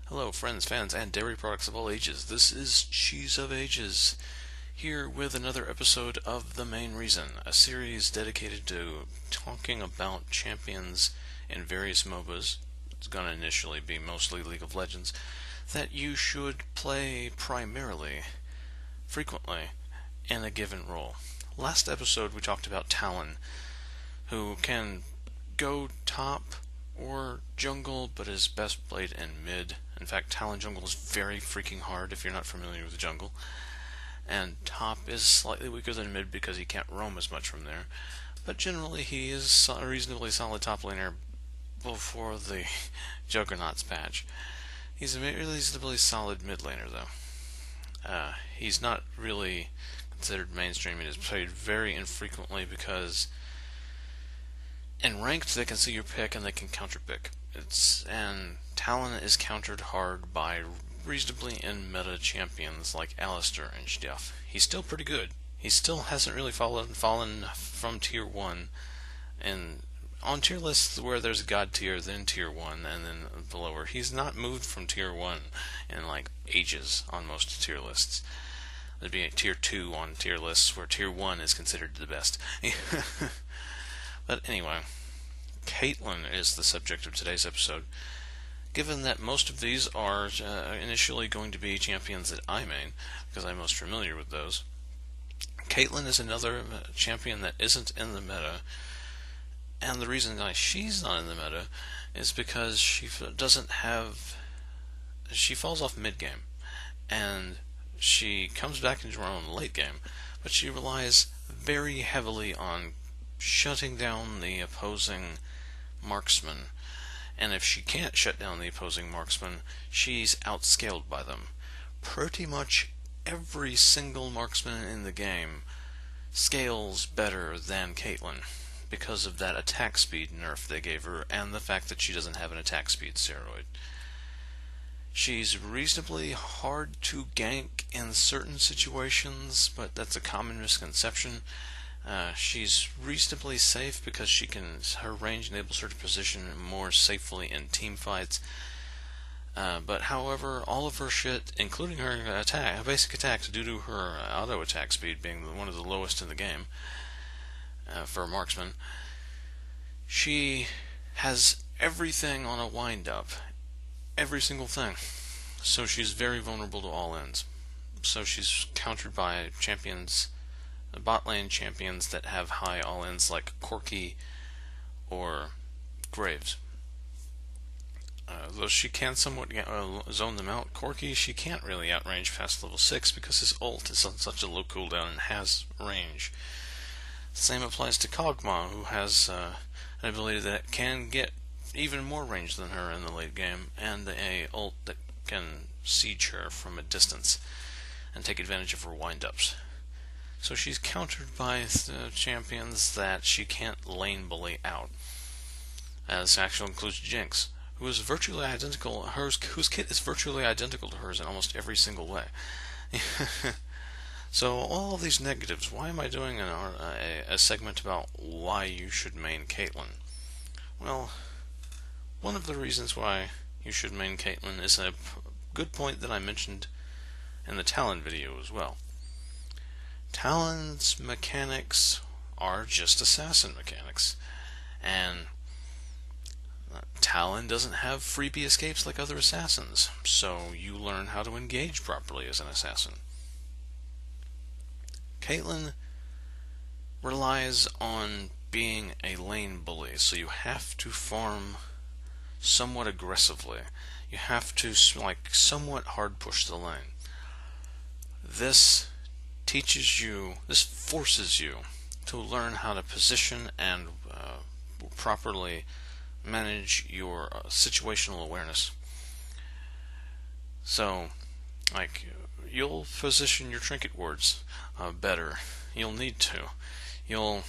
Hello, friends, fans, and dairy products of all ages. This is Cheese of Ages, here with another episode of The Main Reason, a series dedicated to talking about champions in various MOBAs. It's going to initially be mostly League of Legends, that you should play primarily, frequently, in a given role. Last episode we talked about Talon, who can go top or jungle, but is best played in mid. In fact, Talon jungle is very freaking hard if you're not familiar with the jungle. And top is slightly weaker than mid because he can't roam as much from there. But generally he is a reasonably solid top laner before the Juggernauts patch. He's a reasonably solid mid laner though. He's not really considered mainstream. He is played very infrequently because in ranked, they can see your pick and they can counter pick. And Talon is countered hard by reasonably in meta champions like Alistar and stuff. He's still pretty good. He still hasn't really fallen from tier 1. And on tier lists where there's God tier, then tier 1, and then below, he's not moved from tier 1 in like ages on most tier lists. There'd be a tier 2 on tier lists where tier 1 is considered the best. But anyway, Caitlyn is the subject of today's episode. Given that most of these are initially going to be champions that I main, because I'm most familiar with those, Caitlyn is another champion that isn't in the meta, and the reason why she's not in the meta is because she falls off mid-game, and she comes back into her own late game, but she relies very heavily on shutting down the opposing marksman. And if she can't shut down the opposing marksman, she's outscaled by them. Pretty much every single marksman in the game scales better than Caitlyn because of that attack speed nerf they gave her and the fact that she doesn't have an attack speed steroid. She's reasonably hard to gank in certain situations, but that's a common misconception. She's reasonably safe because her range enables her to position more safely in team fights. But however, all of her shit, including her basic attacks, due to her auto attack speed being one of the lowest in the game for a marksman, she has everything on a wind up, every single thing. So she's very vulnerable to all ends. So she's countered by bot lane champions that have high all-ins like Corki or Graves. Though she can somewhat zone them out, Corki she can't really outrange past level 6 because his ult is on such a low cooldown and has range. Same applies to Kog'Maw, who has an ability that can get even more range than her in the late game, and a ult that can siege her from a distance and take advantage of her wind-ups. So she's countered by champions that she can't lane bully out. This actually includes Jinx, who is virtually identical. Whose kit is virtually identical to hers in almost every single way. So all of these negatives. Why am I doing a segment about why you should main Caitlyn? Well, one of the reasons why you should main Caitlyn is a good point that I mentioned in the Talon video as well. Talon's mechanics are just assassin mechanics, and Talon doesn't have freebie escapes like other assassins, so you learn how to engage properly as an assassin. Caitlyn relies on being a lane bully, so you have to farm somewhat aggressively. You have to somewhat hard push the lane. This forces you to learn how to position and properly manage your situational awareness. So, you'll position your trinket wards better. You'll need to. You'll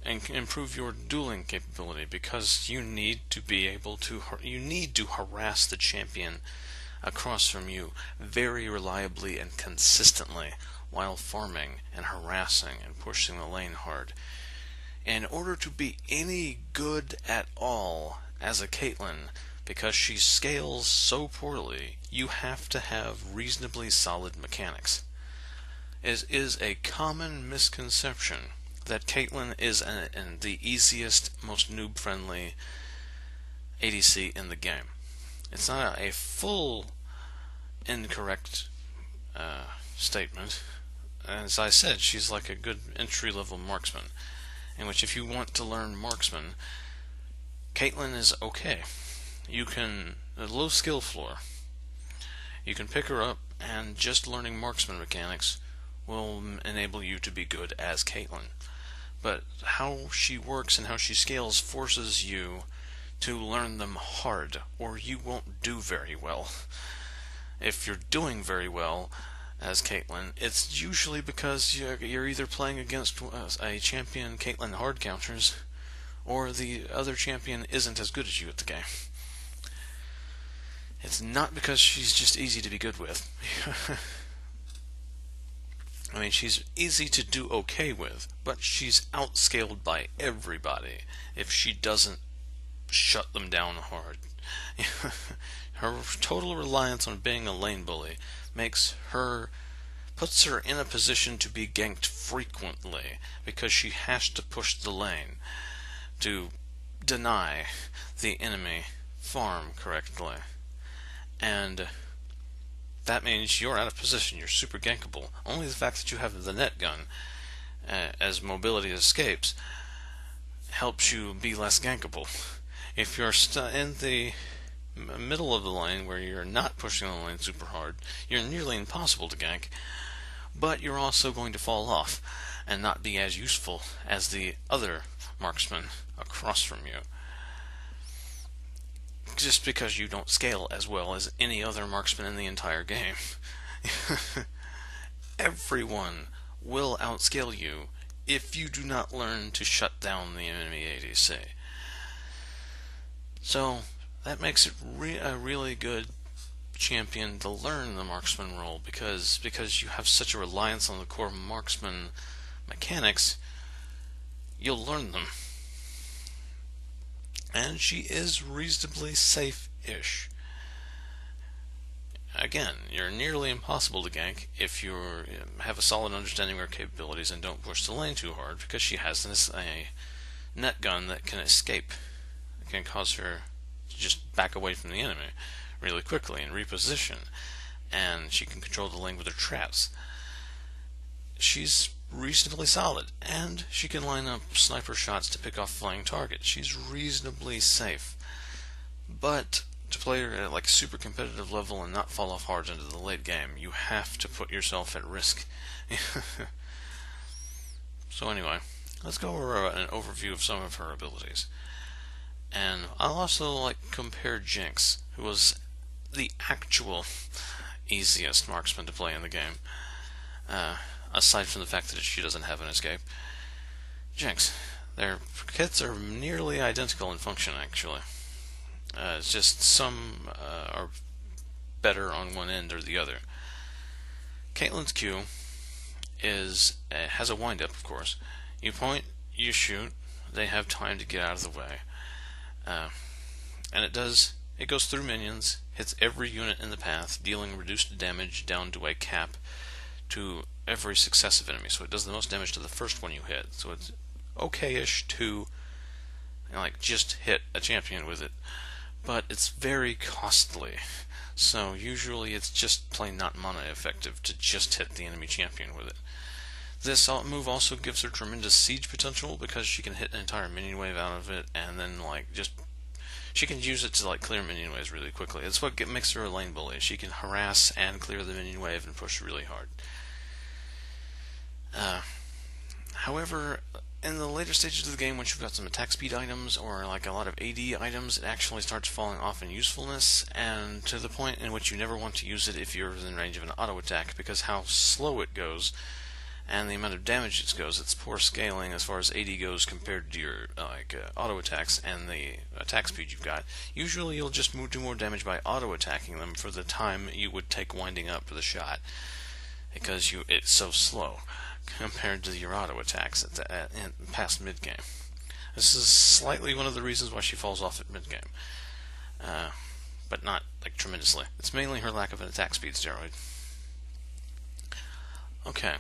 improve your dueling capability because you need to harass the champion across from you very reliably and consistently while farming and harassing and pushing the lane hard. In order to be any good at all as a Caitlyn, because she scales so poorly, you have to have reasonably solid mechanics. It is a common misconception that Caitlyn is the easiest, most noob-friendly ADC in the game. It's not a full incorrect statement. As I said, she's like a good entry-level marksman, in which if you want to learn marksman, Caitlyn is okay. You can, a low skill floor, you can pick her up, and just learning marksman mechanics will enable you to be good as Caitlyn. But how she works and how she scales forces you to learn them hard, or you won't do very well. If you're doing very well as Caitlyn, it's usually because you're either playing against a champion Caitlyn hard counters, or the other champion isn't as good as you at the game. It's not because she's just easy to be good with. I mean, she's easy to do okay with, but she's outscaled by everybody if she doesn't shut them down hard. Her total reliance on being a lane bully puts her in a position to be ganked frequently, because she has to push the lane to deny the enemy farm correctly. And that means you're out of position, you're super gankable. Only the fact that you have the net gun as mobility escapes helps you be less gankable. If you're in the middle of the lane where you're not pushing the lane super hard, you're nearly impossible to gank, but you're also going to fall off and not be as useful as the other marksman across from you, just because you don't scale as well as any other marksman in the entire game. Everyone will outscale you if you do not learn to shut down the enemy ADC. So that makes it a really good champion to learn the marksman role, because you have such a reliance on the core marksman mechanics, you'll learn them. And she is reasonably safe-ish. Again, you're nearly impossible to gank if you have a solid understanding of her capabilities and don't push the lane too hard, because she has a net gun that can escape. It can cause her to just back away from the enemy really quickly and reposition, and she can control the lane with her traps. She's reasonably solid, and she can line up sniper shots to pick off flying targets. She's reasonably safe. But to play her at like super competitive level and not fall off hard into the late game, you have to put yourself at risk. So anyway, let's go over an overview of some of her abilities. And I'll also compare Jinx, who was the actual easiest marksman to play in the game, aside from the fact that she doesn't have an escape. Jinx, their kits are nearly identical in function, actually. It's just some are better on one end or the other. Caitlyn's Q has a wind-up, of course. You point, you shoot, they have time to get out of the way. And it goes through minions, hits every unit in the path, dealing reduced damage down to a cap to every successive enemy. So it does the most damage to the first one you hit. So it's okay-ish to just hit a champion with it. But it's very costly. So usually it's just plain not mana effective to just hit the enemy champion with it. This move also gives her tremendous siege potential, because she can hit an entire minion wave out of it, and then she can use it to clear minion waves really quickly. It's what makes her a lane bully. She can harass and clear the minion wave and push really hard. However, in the later stages of the game, once you've got some attack speed items or a lot of AD items, it actually starts falling off in usefulness, and to the point in which you never want to use it if you're within range of an auto attack, because how slow it goes and the amount of damage it goes, it's poor scaling as far as AD goes compared to your auto attacks and the attack speed you've got. Usually you'll just do more damage by auto attacking them for the time you would take winding up for the shot, because it's so slow compared to your auto attacks past mid game. This is slightly one of the reasons why she falls off at mid game. but not like tremendously. It's mainly her lack of an attack speed steroid. Okay,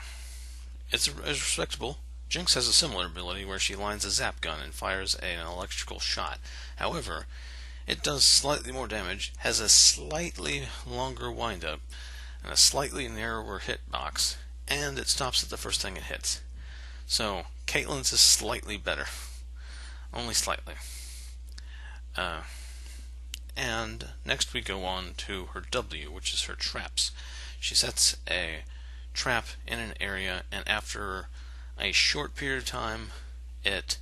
it's respectable. Jinx has a similar ability where she lines a zap gun and fires an electrical shot. However, it does slightly more damage, has a slightly longer windup, and a slightly narrower hitbox, and it stops at the first thing it hits. So, Caitlyn's is slightly better. Only slightly. And next we go on to her W, which is her traps. She sets a trap in an area, and after a short period of time, it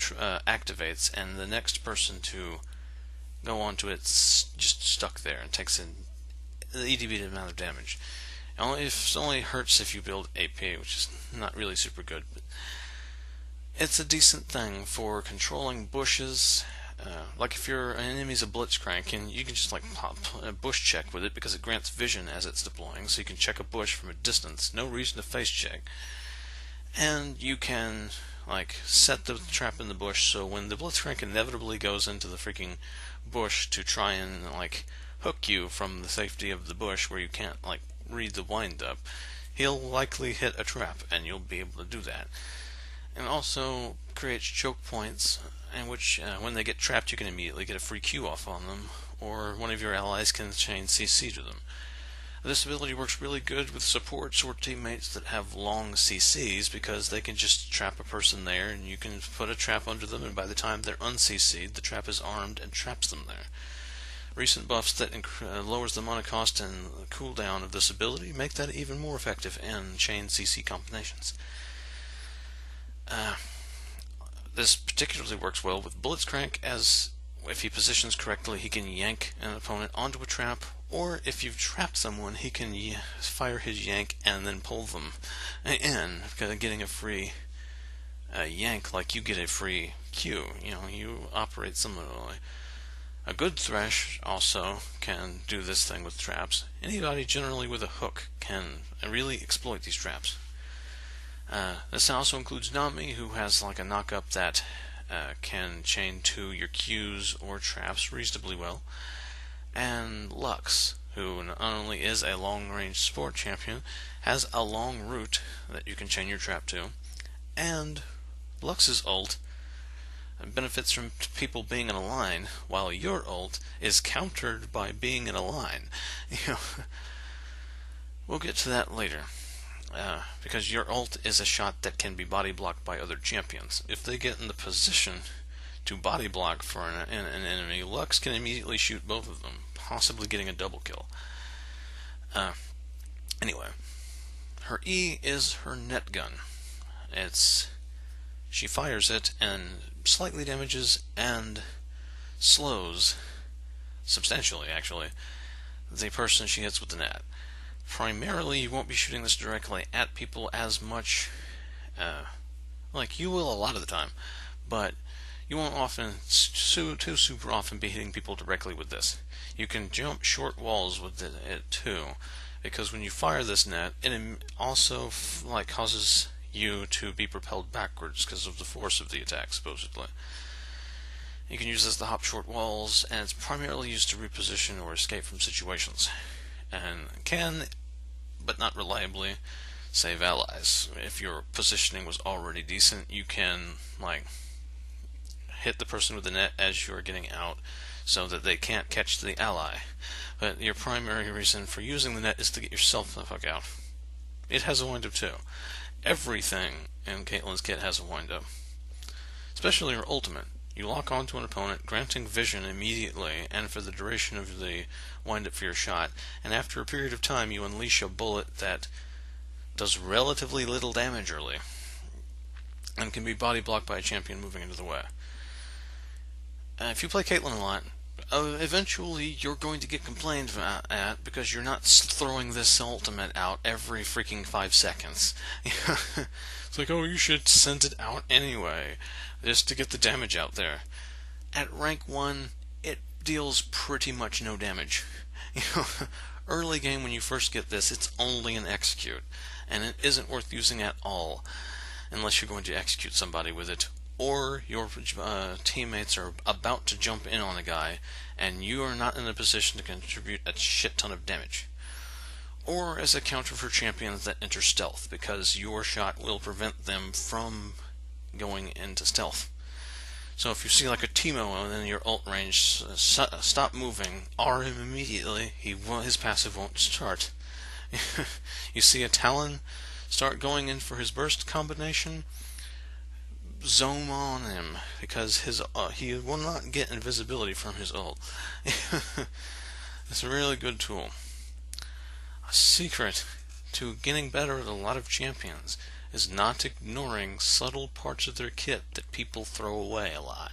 activates, and the next person to go onto it's just stuck there and takes an EDB amount of damage. It only hurts if you build AP, which is not really super good, but it's a decent thing for controlling bushes. Like if your enemy's a blitzcrank, and you can just like pop a bush check with it because it grants vision as it's deploying, so you can check a bush from a distance, no reason to face check. And you can like set the trap in the bush so when the blitzcrank inevitably goes into the freaking bush to try and like hook you from the safety of the bush where you can't like read the wind up, he'll likely hit a trap and you'll be able to do that. And also creates choke points in which when they get trapped you can immediately get a free Q off on them, or one of your allies can chain CC to them. This ability works really good with supports or teammates that have long CCs because they can just trap a person there and you can put a trap under them, and by the time they're un-CC'd, the trap is armed and traps them there. Recent buffs that lowers the mana cost and cooldown of this ability make that even more effective in chain CC combinations. This particularly works well with Blitzcrank, as if he positions correctly he can yank an opponent onto a trap, or if you've trapped someone he can fire his yank and then pull them in, getting a free yank like you get a free Q. You operate similarly. A good Thresh also can do this thing with traps. Anybody generally with a hook can really exploit these traps. This also includes Nami, who has like a knock-up that can chain to your Qs or traps reasonably well. And Lux, who not only is a long-range support champion, has a long route that you can chain your trap to. And Lux's ult benefits from people being in a line, while your ult is countered by being in a line. We'll get to that later. Because your ult is a shot that can be body blocked by other champions. If they get in the position to body block for an enemy, Lux can immediately shoot both of them, possibly getting a double kill. Anyway, her E is her net gun. She fires it and slightly damages and slows, substantially actually, the person she hits with the net. Primarily, you won't be shooting this directly at people as much, like you will a lot of the time, but you won't super often be hitting people directly with this. You can jump short walls with it too, because when you fire this net, it also causes you to be propelled backwards because of the force of the attack, supposedly. You can use this to hop short walls, and it's primarily used to reposition or escape from situations, and can, but not reliably, save allies. If your positioning was already decent, you can hit the person with the net as you're getting out so that they can't catch the ally. But your primary reason for using the net is to get yourself the fuck out. It has a windup too. Everything in Caitlyn's kit has a windup. Especially her ultimate. You lock onto an opponent, granting vision immediately and for the duration of the windup for your shot, and after a period of time you unleash a bullet that does relatively little damage early, and can be body blocked by a champion moving into the way. If you play Caitlyn a lot, eventually you're going to get complained at because you're not throwing this ultimate out every freaking 5 seconds. It's like, oh, you should send it out anyway, just to get the damage out there. At rank 1, it deals pretty much no damage. Early game when you first get this, it's only an execute, and it isn't worth using at all, unless you're going to execute somebody with it, or your teammates are about to jump in on a guy, and you are not in a position to contribute a shit ton of damage. Or as a counter for champions that enter stealth, because your shot will prevent them from going into stealth. So if you see like a Teemo and then your ult range, stop moving, R him immediately, his passive won't start. You see a Talon start going in for his burst combination, zoom on him, because he will not get invisibility from his ult. It's a really good tool. A secret to getting better at a lot of champions is not ignoring subtle parts of their kit that people throw away a lot.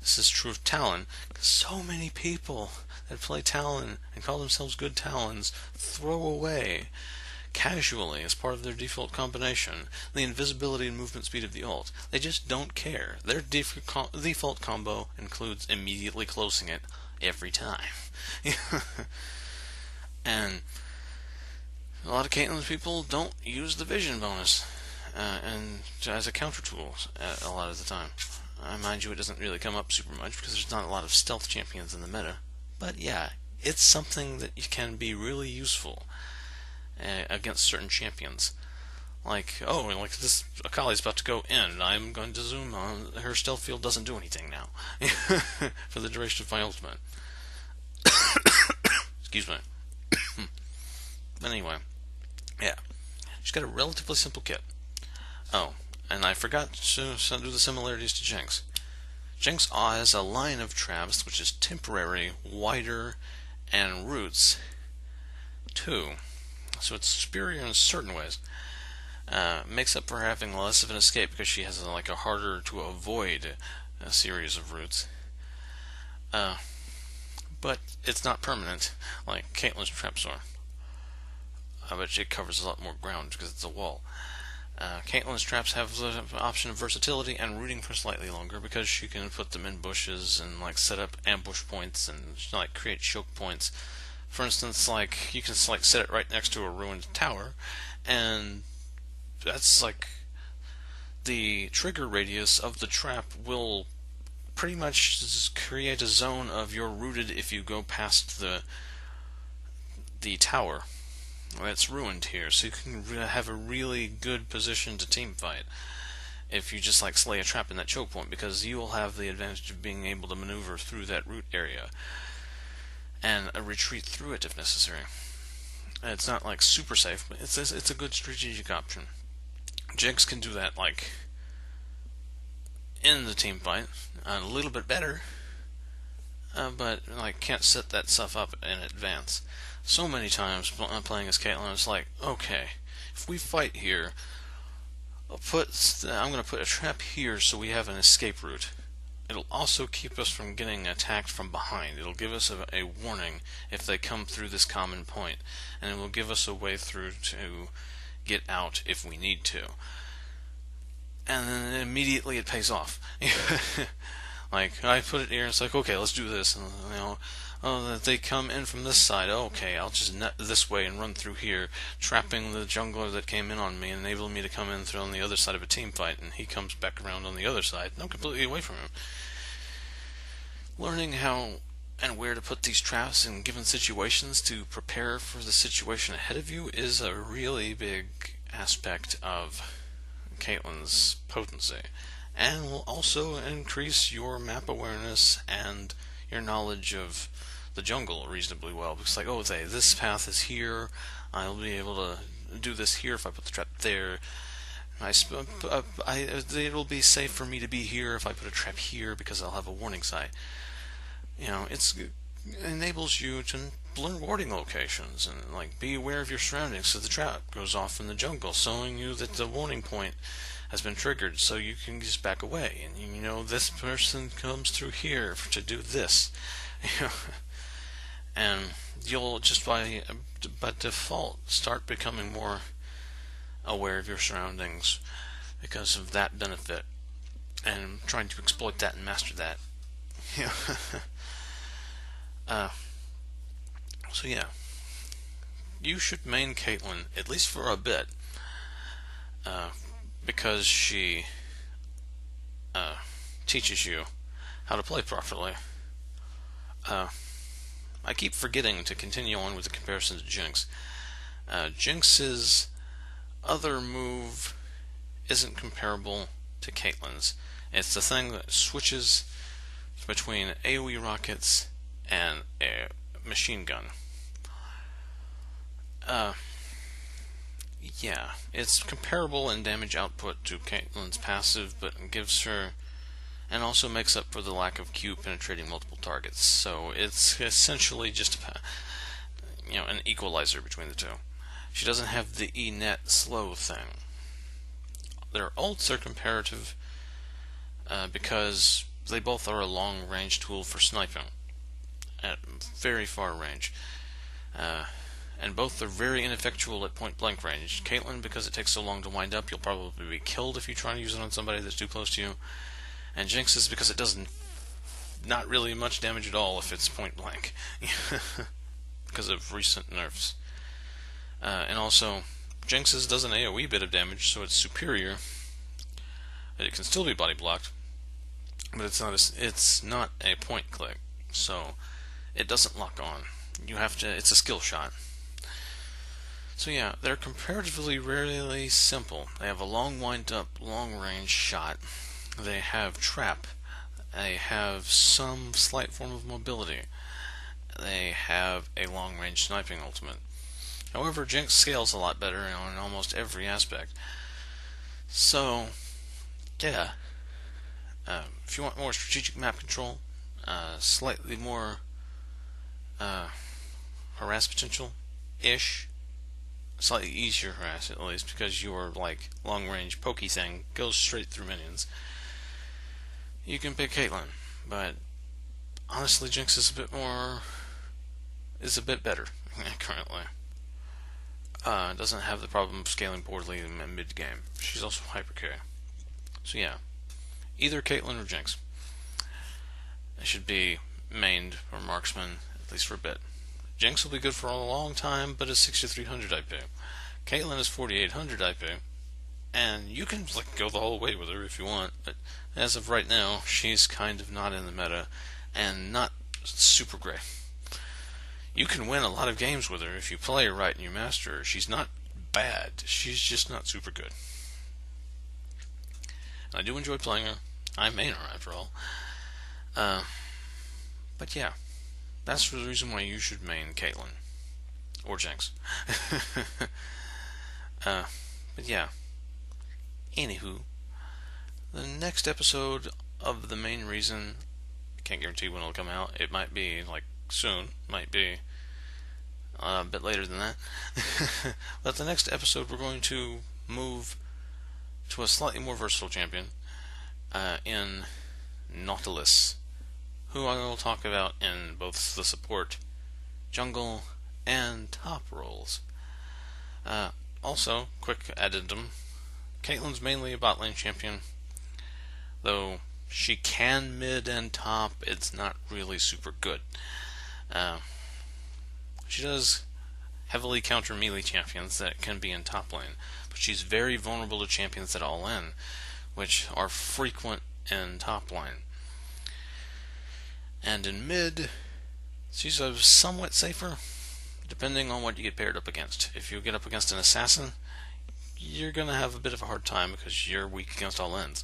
This is true of Talon, because so many people that play Talon and call themselves good Talons throw away casually as part of their default combination the invisibility and movement speed of the ult. They just don't care. Their default combo includes immediately closing it every time. And a lot of Caitlyn's people don't use the vision bonus and as a counter tool a lot of the time. Mind you, it doesn't really come up super much because there's not a lot of stealth champions in the meta. But yeah, it's something that can be really useful against certain champions. Like, this Akali's about to go in, and I'm going to zoom on. Her stealth field doesn't do anything now for the duration of my ultimate. Excuse me. But anyway, yeah, she's got a relatively simple kit. Oh, and I forgot to do the similarities to Jinx. Jinx has a line of traps which is temporary, wider, and roots too. So it's superior in certain ways. Makes up for having less of an escape because she has a harder to avoid a series of roots. But it's not permanent like Caitlyn's traps are. But it covers a lot more ground because it's a wall. Caitlyn's traps have the option of versatility and rooting for slightly longer because she can put them in bushes and set up ambush points and create choke points. For instance, you can set it right next to a ruined tower, and that's the trigger radius of the trap will pretty much create a zone of you're rooted if you go past the tower that's ruined here, so you can have a really good position to team fight if you just slay a trap in that choke point, because you will have the advantage of being able to maneuver through that root area and retreat through it if necessary. It's not super safe, but it's a good strategic option. Jinx can do that in the team fight a little bit better, but can't set that stuff up in advance. So many times playing as Caitlyn, it's okay, if we fight here, I'm going to put a trap here so we have an escape route. It'll also keep us from getting attacked from behind. It'll give us a warning if they come through this common point, and it will give us a way through to get out if we need to. And then immediately it pays off. I put it here, it's okay, let's do this, and they come in from this side, okay, I'll just net this way and run through here, trapping the jungler that came in on me, enabling me to come in through on the other side of a team fight, and he comes back around on the other side, and I'm completely away from him. Learning how and where to put these traps in given situations to prepare for the situation ahead of you is a really big aspect of Caitlyn's potency, and will also increase your map awareness and your knowledge of the jungle reasonably well, because this path is here, I'll be able to do this here if I put the trap there, it'll be safe for me to be here if I put a trap here because I'll have a warning sight. It enables you to learn warding locations and be aware of your surroundings, so the trap goes off in the jungle, showing you that the warning point has been triggered, so you can just back away, and this person comes through here to do this. And you'll just by default start becoming more aware of your surroundings because of that benefit, and trying to exploit that and master that. So yeah, you should main Caitlyn at least for a bit, because she teaches you how to play properly. I keep forgetting to continue on with the comparison to Jinx. Jinx's other move isn't comparable to Caitlyn's. It's the thing that switches between AoE rockets and a machine gun. Yeah, it's comparable in damage output to Caitlyn's passive, but gives her, and also makes up for the lack of Q penetrating multiple targets. So it's essentially just an equalizer between the two. She doesn't have the E-net slow thing. Their ults are comparative because they both are a long-range tool for sniping at very far range. And both are very ineffectual at point-blank range. Caitlyn, because it takes so long to wind up, you'll probably be killed if you try to use it on somebody that's too close to you. And Jinx is because it does not really much damage at all if it's point-blank. Because of recent nerfs. And also, Jinx's does an AoE bit of damage, so it's superior. It can still be body blocked, but it's not a point click, so it doesn't lock on. It's a skill shot. So yeah, they're comparatively really simple. They have a long wind up, long range shot. They have trap. They have some slight form of mobility. They have a long range sniping ultimate. However, Jinx scales a lot better on almost every aspect. So, yeah. If you want more strategic map control, slightly more harass potential-ish, slightly easier harass at least, because your long-range pokey thing goes straight through minions, you can pick Caitlyn. But honestly, Jinx is a bit better currently. Doesn't have the problem of scaling poorly in mid-game. She's also hyper-K. So yeah, either Caitlyn or Jinx. It should be mained or marksman, at least for a bit. Jinx will be good for a long time, but is 6300 IP. Caitlyn is 4800 IP, and you can go the whole way with her if you want, but as of right now, she's kind of not in the meta, and not super great. You can win a lot of games with her if you play her right and you master her. She's not bad, she's just not super good. And I do enjoy playing her. I main her, after all. But yeah, that's the reason why you should main Caitlyn. Or Jinx. But yeah. Anywho, the next episode of the main reason, I can't guarantee when it'll come out. It might be soon, might be a bit later than that. But the next episode we're going to move to a slightly more versatile champion in Nautilus, who I will talk about in both the support, jungle, and top roles. Also, quick addendum, Caitlyn's mainly a bot lane champion, though she can mid and top, it's not really super good. She does heavily counter melee champions that can be in top lane, but she's very vulnerable to champions that all in, which are frequent in top lane. And in mid, she's somewhat safer, depending on what you get paired up against. If you get up against an assassin, you're going to have a bit of a hard time because you're weak against all ends.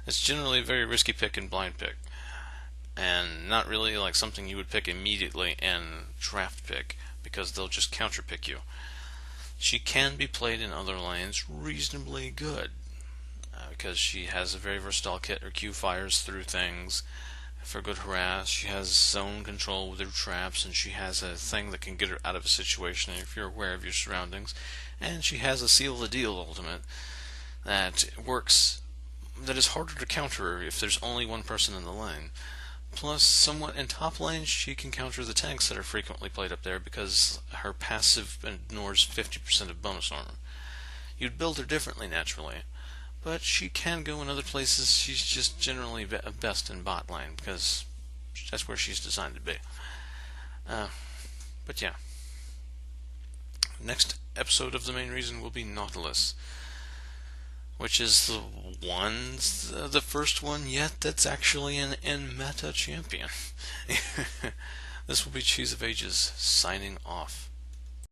It's generally a very risky pick and blind pick, and not really something you would pick immediately and draft pick, because they'll just counter pick you. She can be played in other lanes reasonably good, because she has a very versatile kit. Her Q fires through things for good harass. She has zone control with her traps, and she has a thing that can get her out of a situation if you're aware of your surroundings. And she has a seal the deal ultimate that works, that is harder to counter if there's only one person in the lane. Plus, somewhat in top lane, she can counter the tanks that are frequently played up there because her passive ignores 50% of bonus armor. You'd build her differently naturally, but she can go in other places. She's just generally best in bot lane because that's where she's designed to be. But yeah. Next episode of the main reason will be Nautilus. which is the first one yet that's actually an in-meta champion. This will be Cheese of Ages signing off.